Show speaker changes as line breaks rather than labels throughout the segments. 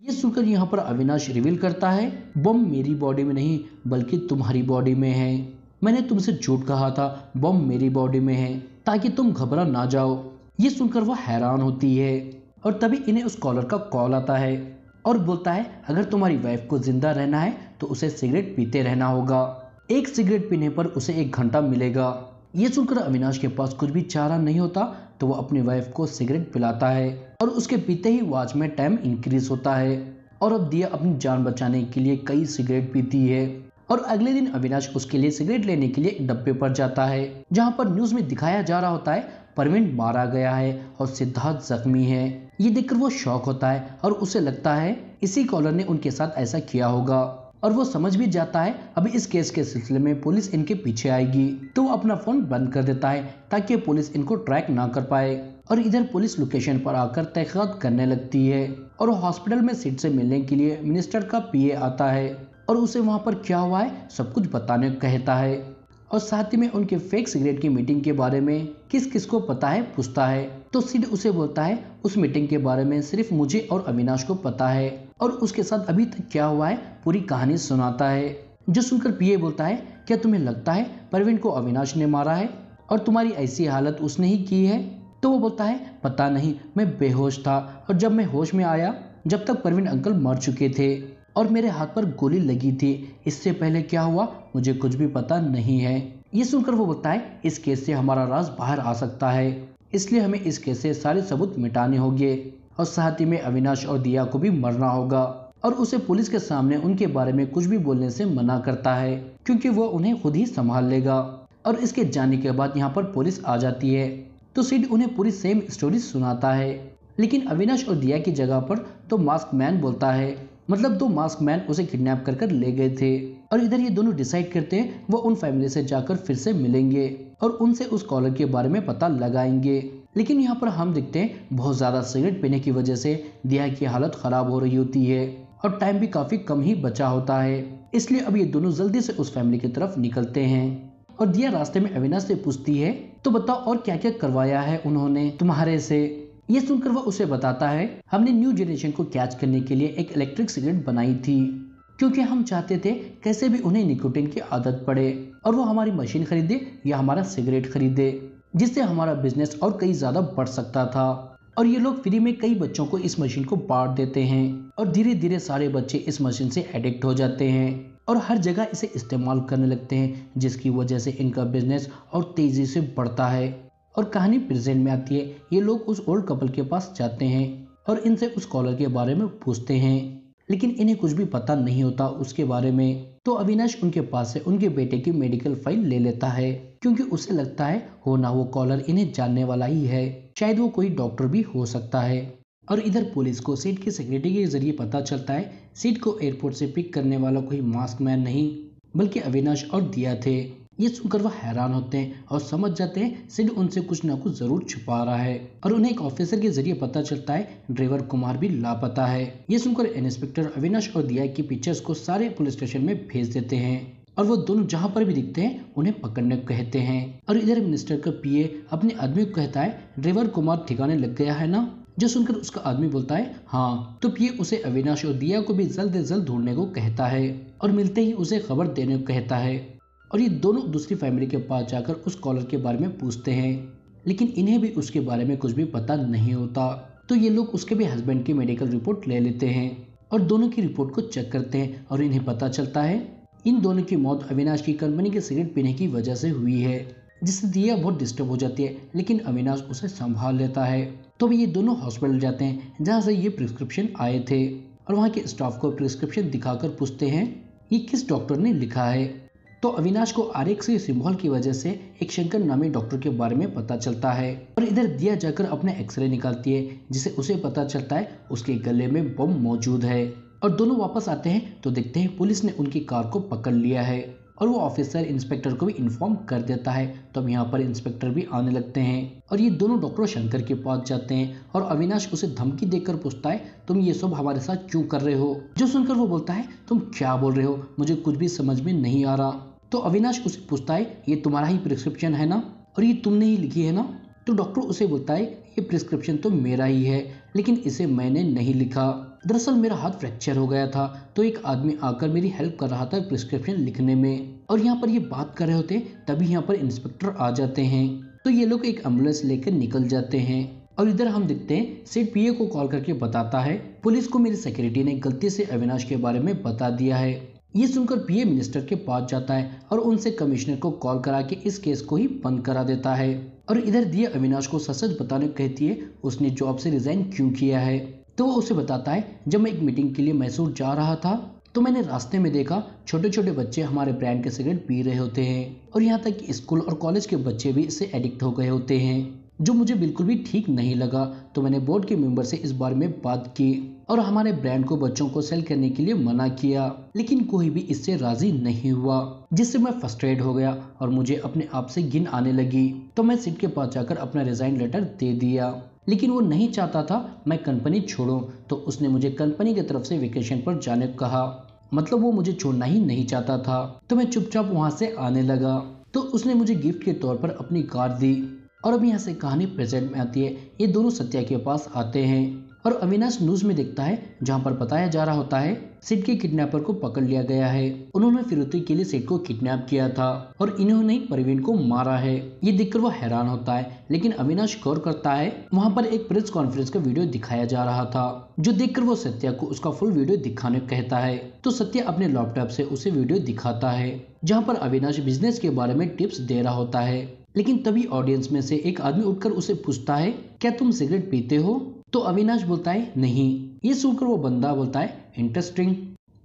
ये सुनकर यहाँ पर अविनाश रिवील करता है, बम मेरी बॉडी में नहीं बल्कि तुम्हारी बॉडी में है। मैंने तुमसे झूठ कहा था, बम मेरी बॉडी में है ताकि तुम घबरा ना जाओ। ये सुनकर वो हैरान होती है और तभी इन्हें उस कॉलर का कॉल आता है और बोलता है, अगर तुम्हारी वाइफ को जिंदा रहना है तो उसे सिगरेट पीते रहना होगा। एक सिगरेट पीने पर उसे 1 घंटा मिलेगा। ये सुनकर अविनाश के पास कुछ भी चारा नहीं होता तो वो अपनी वाइफ को सिगरेट पिलाता है और उसके पीते ही वॉच में टाइम इंक्रीज होता है और अब दिया अपनी जान बचाने के लिए कई सिगरेट पीती है। और अगले दिन अविनाश उसके लिए सिगरेट लेने के लिए डब्बे पर जाता है जहाँ पर न्यूज में दिखाया जा रहा होता है परवीन मारा गया है और सिद्धार्थ जख्मी है। ये देखकर वो शॉक होता है और उसे लगता है इसी कॉलर ने उनके साथ ऐसा किया होगा और वो समझ भी जाता है अभी इस केस के सिलसिले में पुलिस इनके पीछे आएगी, तो वो अपना फोन बंद कर देता है ताकि पुलिस इनको ट्रैक ना कर पाए। और इधर पुलिस लोकेशन पर आकर तहकीकात करने लगती है और वो हॉस्पिटल में सीट से मिलने के लिए मिनिस्टर का पीए आता है और उसे वहां पर क्या हुआ है सब कुछ बताने को कहता है और साथ ही में उनके फेक सिगरेट की मीटिंग के बारे में किस किस को पता है पूछता है। तो सिड उसे बोलता है उस मीटिंग के बारे में सिर्फ मुझे और अविनाश को पता है और उसके साथ अभी तक क्या हुआ है पूरी कहानी सुनाता है। जो सुनकर पीए बोलता है, क्या तुम्हें लगता है परवीन को अविनाश ने मारा है और तुम्हारी ऐसी हालत उसने ही की है? तो वो बोलता है, पता नहीं, मैं बेहोश था और जब मैं होश में आया जब तक परवीन अंकल मर चुके थे और मेरे हाथ पर गोली लगी थी। इससे पहले क्या हुआ मुझे कुछ भी पता नहीं है। ये सुनकर वो बोलता है, इस केस से हमारा राज बाहर आ सकता है, इसलिए हमें इस केस से सारे सबूत मिटाने होंगे और साथ ही में अविनाश और दिया को भी मरना होगा। और उसे पुलिस के सामने उनके बारे में कुछ भी बोलने से मना करता है क्योंकि वो उन्हें खुद ही संभाल लेगा। और इसके जाने के बाद यहाँ पर पुलिस आ जाती है तो सिड उन्हें पूरी सेम स्टोरी सुनाता है, लेकिन अविनाश और दिया की जगह पर तो मास्क मैन बोलता है, मतलब 2 मास्क मैन उसे किडनैप कर ले गए थे। और इधर ये दोनों डिसाइड करते हैं वो उन फैमिली से जाकर फिर से मिलेंगे और उनसे उस कॉलर के बारे में पता लगाएंगे। लेकिन यहाँ पर हम देखते हैं बहुत ज्यादा सिगरेट पीने की वजह से दिया की हालत खराब हो रही होती है और टाइम भी काफी कम ही बचा होता है, इसलिए अब ये दोनों जल्दी से उस फैमिली की तरफ निकलते हैं। और दिया रास्ते में अविनाश से पूछती है, तो बताओ और क्या क्या करवाया है उन्होंने तुम्हारे से? ये सुनकर वह उसे बताता है, हमने न्यू जनरेशन को कैच करने के लिए एक इलेक्ट्रिक सिगरेट बनाई थी क्योंकि हम चाहते थे कैसे भी उन्हें निकोटीन की आदत पड़े और वो हमारी मशीन खरीदे या हमारा सिगरेट खरीदे, जिससे हमारा बिजनेस और कई ज्यादा बढ़ सकता था। और ये लोग फ्री में कई बच्चों को इस मशीन को बांट देते हैं और धीरे धीरे सारे बच्चे इस मशीन से एडिक्ट हो जाते हैं और हर जगह इसे इस्तेमाल करने लगते हैं, जिसकी वजह से इनका बिजनेस और तेजी से बढ़ता है। और कहानी प्रेजेंट में आती है, ये लोग उस ओल्ड कपल के पास जाते हैं और इनसे उस कॉलर के बारे में पूछते हैं, लेकिन इन्हें कुछ भी पता नहीं होता उसके बारे में। तो अविनाश उनके पास से उनके बेटे की मेडिकल फाइल ले लेता है क्योंकि उसे लगता है हो ना वो कॉलर इन्हें जानने वाला ही है, शायद वो कोई डॉक्टर भी हो सकता है। और इधर पुलिस को सीट की सिक्योरिटी के जरिए पता चलता है सीट को एयरपोर्ट से पिक करने वाला कोई मास्क मैन नहीं बल्कि अविनाश और दिया थे। ये सुनकर वह हैरान होते हैं और समझ जाते हैं सिड उनसे कुछ ना कुछ जरूर छुपा रहा है और उन्हें एक ऑफिसर के जरिए पता चलता है ड्राइवर कुमार भी लापता है। ये सुनकर इंस्पेक्टर अविनाश और दिया की पिक्चर्स को सारे पुलिस स्टेशन में भेज देते हैं और वो दोनों जहां पर भी दिखते हैं उन्हें पकड़ने को कहते हैं। और इधर मिनिस्टर का पीए अपने आदमी को कहता है, ड्राइवर कुमार ठिकाने लग गया है ना? जो सुनकर उसका आदमी बोलता है हाँ। तो पीए उसे अविनाश और दिया को भी जल्द से जल्द ढूंढने को कहता है और मिलते ही उसे खबर देने को कहता है। और ये दोनों दूसरी फैमिली के पास जाकर उस कॉलर के बारे में पूछते हैं, लेकिन इन्हें भी उसके बारे में कुछ भी पता नहीं होता। तो ये लोग उसके भी हस्बैंड की मेडिकल रिपोर्ट ले लेते हैं और दोनों की रिपोर्ट को चेक करते हैं और इन्हें पता चलता है इन दोनों की मौत अविनाश की कंपनी के सिगरेट पीने की वजह से हुई है, जिससे दिया बहुत डिस्टर्ब हो जाती है, लेकिन अविनाश उसे संभाल लेता है। तो ये दोनों हॉस्पिटल जाते हैं जहाँ से ये प्रिस्क्रिप्शन आए थे और वहाँ के स्टाफ को प्रिस्क्रिप्शन दिखाकर पूछते हैं ये किस डॉक्टर ने लिखा है। तो अविनाश को आरएक्स सिंबल की वजह से एक शंकर नामी डॉक्टर के बारे में पता चलता है और इधर दिया जाकर अपने एक्सरे निकालती है जिसे उसे पता चलता है उसके गले में बम मौजूद है। और दोनों वापस आते हैं तो देखते हैं पुलिस ने उनकी कार को पकड़ लिया है और वो ऑफिसर इंस्पेक्टर को भी इन्फॉर्म कर देता है। तो अब यहाँ पर इंस्पेक्टर भी आने लगते हैं और ये दोनों डॉक्टर शंकर के पास जाते हैं और अविनाश उसे धमकी देकर पूछता है, तुम ये सब हमारे साथ क्यों कर रहे हो? जो सुनकर वो बोलता है, तुम क्या बोल रहे हो, मुझे कुछ भी समझ में नहीं आ रहा। तो अविनाश उसे पूछता है, ये तुम्हारा ही प्रिस्क्रिप्शन है ना और ये तुमने ही लिखी है ना? तो डॉक्टर उसे बोलता है, ये प्रिस्क्रिप्शन तो मेरा ही है लेकिन इसे मैंने नहीं लिखा। दरअसल मेरा हाथ फ्रैक्चर हो गया था, तो एक आदमी आकर मेरी हेल्प कर रहा था प्रिस्क्रिप्शन लिखने में। और यहाँ पर ये बात कर रहे होते तभी यहाँ पर इंस्पेक्टर आ जाते हैं, तो ये लोग एक एम्बुलेंस लेकर निकल जाते हैं। और इधर हम देखते हैं सेठ पीए को कॉल करके बताता है पुलिस को मेरी सिक्योरिटी ने गलती से अविनाश के बारे में बता दिया है। ये सुनकर पीए मिनिस्टर के पास जाता है और उनसे कमिश्नर को कॉल करा के इस केस को ही बंद करा देता है। और इधर दिया अविनाश को सच सच बताने को कहती है उसने जॉब से रिजाइन क्यों किया है। तो वो उसे बताता है जब मैं एक मीटिंग के लिए मैसूर जा रहा था तो मैंने रास्ते में देखा छोटे छोटे बच्चे हमारे ब्रांड के सिगरेट पी रहे होते हैं, और यहाँ तक कि स्कूल और कॉलेज के बच्चे भी इससे एडिक्ट हो गए होते हैं, जो मुझे बिल्कुल भी ठीक नहीं लगा। तो मैंने बोर्ड के मेंबर से इस बारे में बात की और हमारे ब्रांड को बच्चों को सेल करने के लिए मना किया, लेकिन कोई भी इससे राजी नहीं हुआ, जिससे मैं फ्रस्ट्रेट हो गया और मुझे अपने आप से घिन आने लगी। तो मैं सीट के पास जाकर अपना रिजाइन लेटर दे दिया, लेकिन वो नहीं चाहता था मैं कंपनी छोड़ूं, तो उसने मुझे कंपनी की तरफ से वेकेशन पर जाने को कहा। मतलब वो मुझे छोड़ना ही नहीं चाहता था। तो मैं चुपचाप वहां से आने लगा, तो उसने मुझे गिफ्ट के तौर पर अपनी कार दी। और अब यहाँ से कहानी प्रेजेंट में आती है। ये दोनों सत्या के पास आते हैं और अविनाश न्यूज में देखता है जहाँ पर बताया जा रहा होता है सिड के किडनैपर को पकड़ लिया गया है। उन्होंने फिरौती के लिए सिड को किडनैप किया था और इन्होंने प्रवीण को मारा है। ये देखकर वो हैरान होता है, लेकिन अविनाश गौर करता है वहाँ पर एक प्रेस कॉन्फ्रेंस का वीडियो दिखाया जा रहा था, जो देखकर वो सत्या को उसका फुल वीडियो दिखाने को कहता है। तो सत्या अपने लैपटॉप से उसे वीडियो दिखाता है जहाँ पर अविनाश बिजनेस के बारे में टिप्स दे रहा होता है। लेकिन तभी ऑडियंस में से एक आदमी उठकर उसे पूछता है क्या तुम सिगरेट पीते हो? तो अविनाश बोलता है नहीं। ये सुनकर वो बंदा बोलता है इंटरेस्टिंग,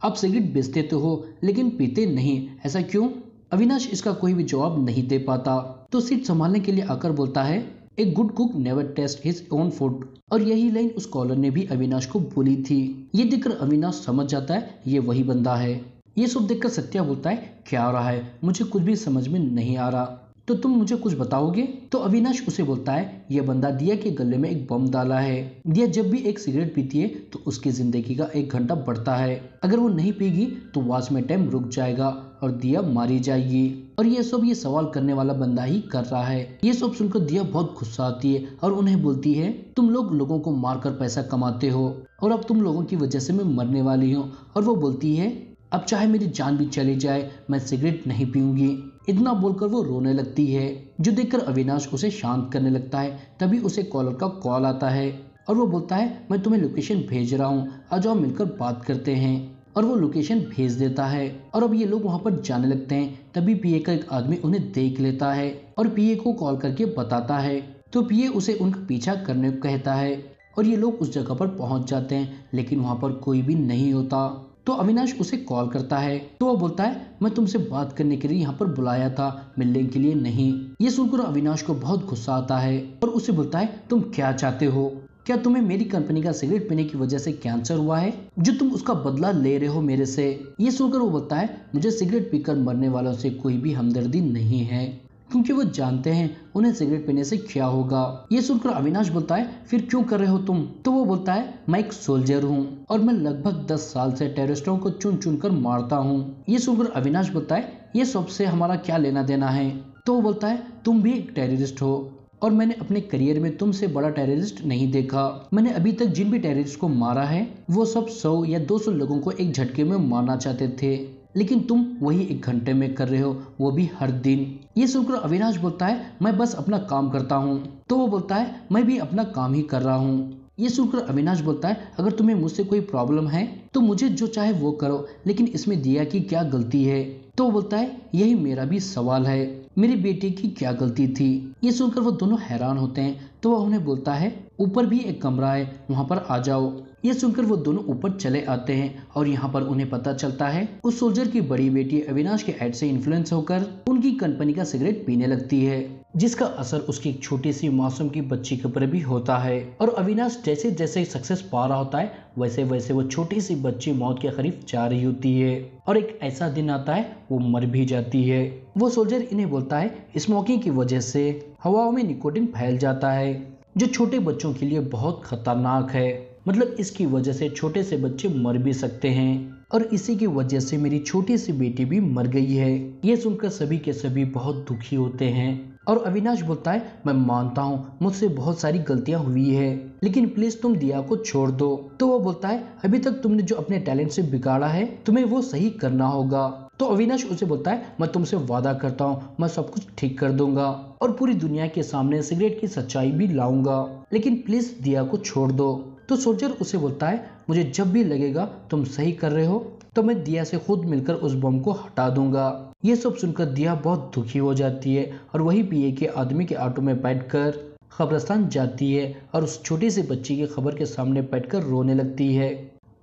आप सिगरेट बेचते तो हो लेकिन पीते नहीं, ऐसा क्यों? अविनाश इसका कोई भी जवाब नहीं दे पाता। तो सीट संभालने के लिए आकर बोलता है a good cook never taste his own food. और यही लाइन उस कॉलर ने भी अविनाश को बोली थी। ये देखकर अविनाश समझ जाता है ये वही बंदा है। ये सब देखकर सत्या बोलता है क्या हो रहा है, मुझे कुछ भी समझ में नहीं आ रहा, तो तुम मुझे कुछ बताओगे? तो अविनाश उसे बोलता है यह बंदा दिया के गले में एक बम डाला है। दिया जब भी एक सिगरेट पीती है तो उसकी जिंदगी का 1 घंटा बढ़ता है, अगर वो नहीं पीगी तो वॉच में टाइम रुक जाएगा और दिया मारी जाएगी। और ये सब ये सवाल करने वाला बंदा ही कर रहा है। ये सब सुनकर दिया बहुत गुस्सा आती है और उन्हें बोलती है तुम लोग लोगों को मारकर पैसा कमाते हो और अब तुम लोगों की वजह से मैं मरने वाली हूँ। और वो बोलती है अब चाहे मेरी जान भी चली जाए मैं सिगरेट नहीं पीऊंगी। इतना बोलकर वो रोने लगती है, जो देखकर अविनाश उसे शांत करने लगता है। तभी उसे कॉलर का कॉल आता है और वो बोलता है मैं तुम्हें लोकेशन भेज रहा हूँ, आ जाओ मिलकर बात करते हैं। और वो लोकेशन भेज देता है और अब ये लोग वहाँ पर जाने लगते हैं। तभी पीए का एक आदमी उन्हें देख लेता है और पीए को कॉल करके बताता है। तो पीए उसे उनका पीछा करने को कहता है और ये लोग उस जगह पर पहुंच जाते हैं, लेकिन वहाँ पर कोई भी नहीं होता। तो अविनाश उसे कॉल करता है तो वो बोलता है मैं तुमसे बात करने के लिए यहाँ पर बुलाया था, मिलने के लिए नहीं। ये सुनकर अविनाश को बहुत गुस्सा आता है और उसे बोलता है तुम क्या चाहते हो? क्या तुम्हें मेरी कंपनी का सिगरेट पीने की वजह से कैंसर हुआ है जो तुम उसका बदला ले रहे हो मेरे से? ये सुनकर वो बोलता है मुझे सिगरेट पीकर मरने वालों से कोई भी हमदर्दी नहीं है, क्योंकि वो जानते हैं उन्हें सिगरेट पीने से क्या होगा। ये सुनकर अविनाश बोलता है फिर क्यों कर रहे हो तुम? तो वो बोलता है मैं एक सोल्जर हूँ और मैं लगभग 10 साल से टेररिस्टों को चुन चुन कर मारता हूँ। ये सुनकर अविनाश बोलता है ये सबसे हमारा क्या लेना देना है? तो वो बोलता है तुम भी एक टेररिस्ट हो और मैंने अपने करियर में तुमसे बड़ा टेररिस्ट नहीं देखा। मैंने अभी तक जिन भी टेररिस्ट को मारा है वो सब 100 या 200 लोगों को एक झटके में मारना चाहते थे, लेकिन तुम वही 1 घंटे में कर रहे हो, वो भी हर दिन। ये सुनकर अविनाश बोलता है मैं बस अपना काम करता हूँ। तो वो बोलता है मैं भी अपना काम ही कर रहा हूँ। ये सुनकर अविनाश बोलता है अगर तुम्हें मुझसे कोई प्रॉब्लम है तो मुझे जो चाहे वो करो, लेकिन इसमें दिया की क्या गलती है? तो वो बोलता है यही मेरा भी सवाल है, मेरी बेटी की क्या गलती थी? ये सुनकर वो दोनों हैरान होते हैं। तो वह उन्हें बोलता है ऊपर भी एक कमरा है, वहां पर आ जाओ। ये सुनकर वो दोनों ऊपर चले आते हैं और यहाँ पर उन्हें पता चलता है उस सोल्जर की बड़ी बेटी अविनाश के एड से इन्फ्लुएंस होकर उनकी कंपनी का सिगरेट पीने लगती है, जिसका असर उसकी एक छोटी सी मासूम की बच्ची के ऊपर भी होता है। और अविनाश जैसे जैसे सक्सेस पा रहा होता है वैसे वैसे वो छोटी सी बच्ची मौत के करीब जा रही होती है और एक ऐसा दिन आता है वो मर भी जाती है। वो सोल्जर इन्हें बोलता है स्मोकिंग की वजह से हवाओं में निकोटिन फैल जाता है जो छोटे बच्चों के लिए बहुत खतरनाक है, मतलब इसकी वजह से छोटे से बच्चे मर भी सकते हैं और इसी की वजह से मेरी छोटी सी बेटी भी मर गई है। ये सुनकर सभी के सभी बहुत दुखी होते हैं। और अविनाश बोलता है मैं मानता हूँ मुझसे बहुत सारी गलतियां हुई है, लेकिन प्लीज तुम दिया को छोड़ दो। तो वो बोलता है अभी तक तुमने जो अपने टैलेंट से बिगाड़ा है तुम्हें वो सही करना होगा। तो अविनाश उसे बोलता है मैं तुमसे वादा करता हूँ मैं सब कुछ ठीक कर दूंगा और पूरी दुनिया के सामने सिगरेट की सच्चाई भी लाऊंगा, लेकिन प्लीज दिया को छोड़ दो। तो सोल्जर उसे बोलता है मुझे जब भी लगेगा तुम सही कर रहे हो तो मैं दिया से खुद मिलकर उस बम को हटा दूंगा। ये सब सुनकर दिया बहुत दुखी हो जाती है और वही पीए के आदमी के ऑटो में बैठकर कब्रिस्तान जाती है और उस छोटी सी बच्ची की खबर के सामने बैठकर रोने लगती है।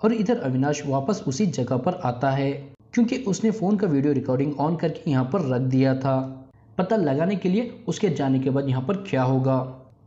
और इधर अविनाश वापस उसी जगह पर आता है क्योंकि उसने फोन का वीडियो रिकॉर्डिंग ऑन करके यहाँ पर रख दिया था, पता लगाने के लिए उसके जाने के बाद यहाँ पर क्या होगा।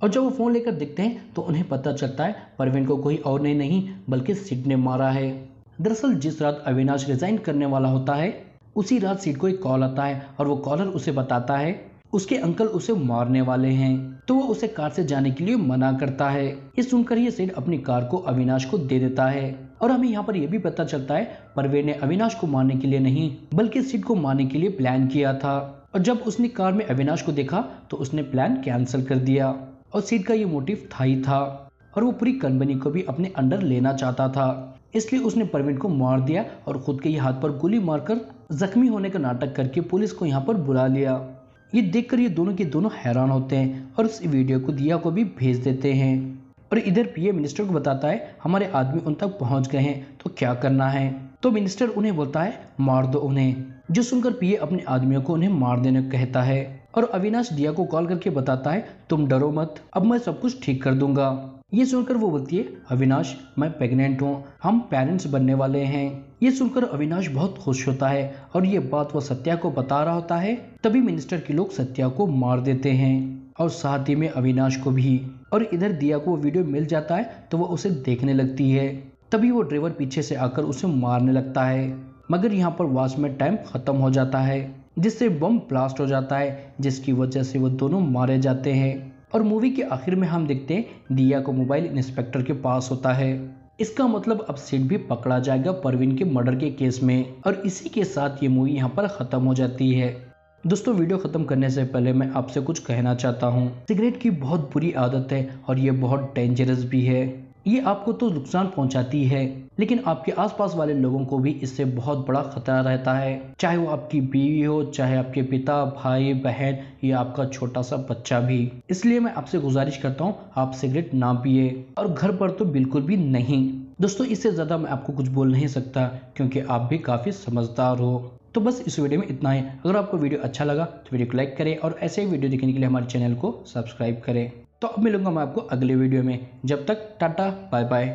और जब वो फोन लेकर देखते हैं तो उन्हें पता चलता है परवीन को कोई और नहीं बल्कि सिड ने मारा है। दरअसल जिस रात अविनाश रिजाइन करने वाला होता है उसी रात सिड को एक कॉल आता है और वो कॉलर उसे बताता है उसके अंकल उसे मारने वाले हैं। तो वो उसे कार से जाने के लिए मना करता है। ये सुनकर ये सिड अपनी कार को अविनाश को दे देता है और हमें यहाँ पर यह भी पता चलता है परवीन ने अविनाश को मारने के लिए नहीं बल्कि सिड को मारने के लिए प्लान किया था। और जब उसने कार में अविनाश को देखा तो उसने प्लान कैंसिल कर दिया और सिड का ये मोटिव था ही था और वो पूरी कंपनी को भी अपने अंडर लेना चाहता था, इसलिए उसने परवीन को मार दिया और खुद के हाथ पर गोली मारकर जख्मी होने का नाटक करके पुलिस को यहाँ पर बुला लिया। ये देखकर ये दोनों के दोनों हैरान होते हैं और इस वीडियो को दिया को भी भेज देते हैं। और इधर पीए मिनिस्टर को बताता है हमारे आदमी उन तक पहुंच गए हैं तो क्या करना है। तो मिनिस्टर उन्हें बोलता है मार दो उन्हें, जो सुनकर पीए अपने आदमियों को उन्हें मार देने को कहता है। और अविनाश दिया को कॉल करके बताता है तुम डरो मत अब मैं सब कुछ ठीक कर दूंगा। ये सुनकर वो बोलती है अविनाश मैं प्रेग्नेंट हूँ, हम पेरेंट्स बनने वाले हैं। ये सुनकर अविनाश बहुत खुश होता है और ये बात वो सत्या को बता रहा होता है। तभी मिनिस्टर के लोग सत्या को मार देते हैं और साथ ही में अविनाश को भी। और इधर दिया को वो वीडियो मिल जाता है तो वो उसे देखने लगती है। तभी वो ड्राइवर पीछे से आकर उसे मारने लगता है, मगर यहाँ पर वॉच में टाइम खत्म हो जाता है जिससे बम ब्लास्ट हो जाता है जिसकी वजह से वो दोनों मारे जाते हैं। और मूवी के आखिर में हम देखते हैं दिया को मोबाइल इंस्पेक्टर के पास होता है। इसका मतलब अब सिड भी पकड़ा जाएगा परवीन के मर्डर के केस में और इसी के साथ ये मूवी यहाँ पर खत्म हो जाती है। दोस्तों वीडियो खत्म करने से पहले मैं आपसे कुछ कहना चाहता हूँ। सिगरेट की बहुत बुरी आदत है और ये बहुत डेंजरस भी है। ये आपको तो नुकसान पहुंचाती है लेकिन आपके आसपास वाले लोगों को भी इससे बहुत बड़ा खतरा रहता है, चाहे वो आपकी बीवी हो, चाहे आपके पिता, भाई, बहन या आपका छोटा सा बच्चा भी। इसलिए मैं आपसे गुजारिश करता हूँ आप सिगरेट ना पिए और घर पर तो बिल्कुल भी नहीं। दोस्तों इससे ज्यादा मैं आपको कुछ बोल नहीं सकता क्योंकि आप भी काफी समझदार हो। तो बस इस वीडियो में इतना ही। अगर आपको वीडियो अच्छा लगा तो वीडियो को लाइक करें और ऐसे ही वीडियो देखने के लिए हमारे चैनल को सब्सक्राइब करें। तो अब मिलूंगा मैं आपको अगले वीडियो में, जब तक टाटा बाय बाय।